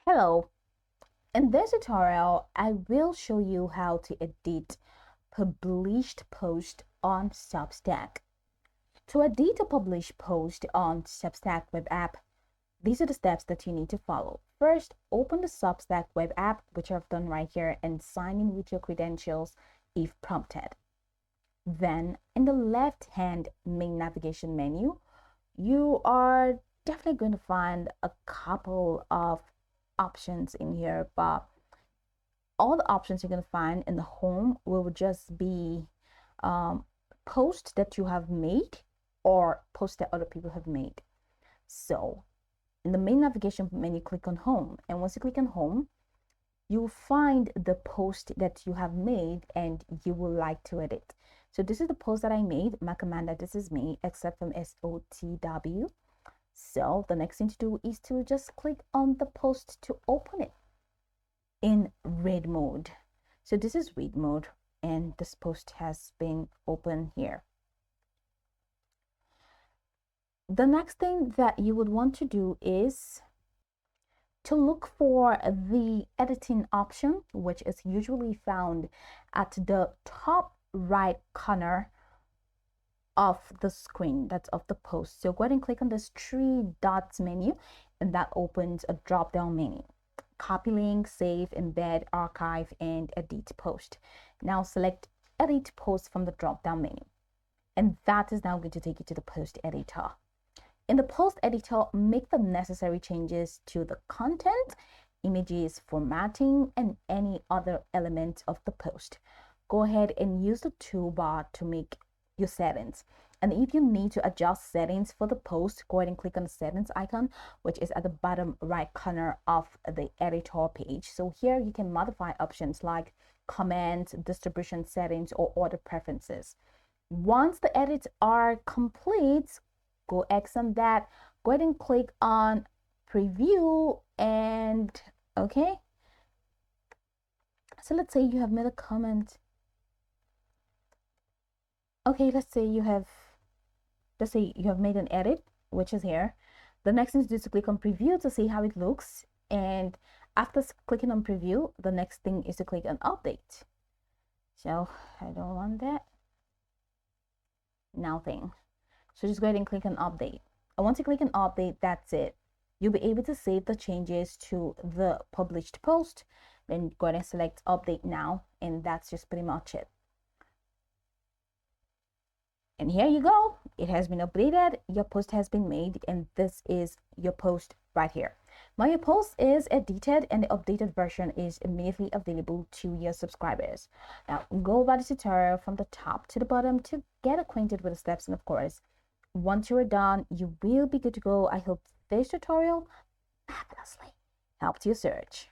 Hello, in this tutorial, I will show you how to edit published post on Substack. To edit a published post on Substack web app, these are the steps that you need to follow. First, open the Substack web app, which I've done right here, and sign in with your credentials if prompted. Then, in the left-hand main navigation menu, you are definitely going to find a couple of options in here, but all the options you're going to find in the home will just be posts that you have made or posts that other people have made. So in the main navigation menu, click on home, and once you click on home, you'll find the post that you have made and you will like to edit. So this is the post that I made. My command this is me, except from SOTW. So the next thing to do is to just click on the post to open it in read mode. So this is read mode, and this post has been open here. The next thing that you would want to do is to look for the editing option, which is usually found at the top right corner of the screen, that's of the post. So go ahead and click on this three dots menu, and that opens a drop down menu. Copy link, save, embed, archive, and edit post. Now select edit post from the drop down menu, and that is now going to take you to the post editor. In the post editor, make the necessary changes to the content, images, formatting, and any other element of the post. Go ahead and use the toolbar to make your settings. And if you need to adjust settings for the post, go ahead and click on the settings icon, which is at the bottom right corner of the editor page. So here you can modify options like comment, distribution settings, or order preferences. Once the edits are complete, go X on that. Go ahead and click on preview, and okay. So let's say you have made a comment. Okay, let's say you have made an edit, which is here. The next thing to do is to click on preview to see how it looks, and after clicking on preview, the next thing is to click on update. So I don't want that. Nothing. So just go ahead and click on update. And once you click on update, that's it. You'll be able to save the changes to the published post. Then go ahead and select update now, and that's just pretty much it. And here you go. It has been updated. Your post has been made, and this is your post right here. Now your post is edited, and the updated version is immediately available to your subscribers. Now go over the tutorial from the top to the bottom to get acquainted with the steps, and of course, once you are done, you will be good to go. I hope this tutorial marvelously helped your search.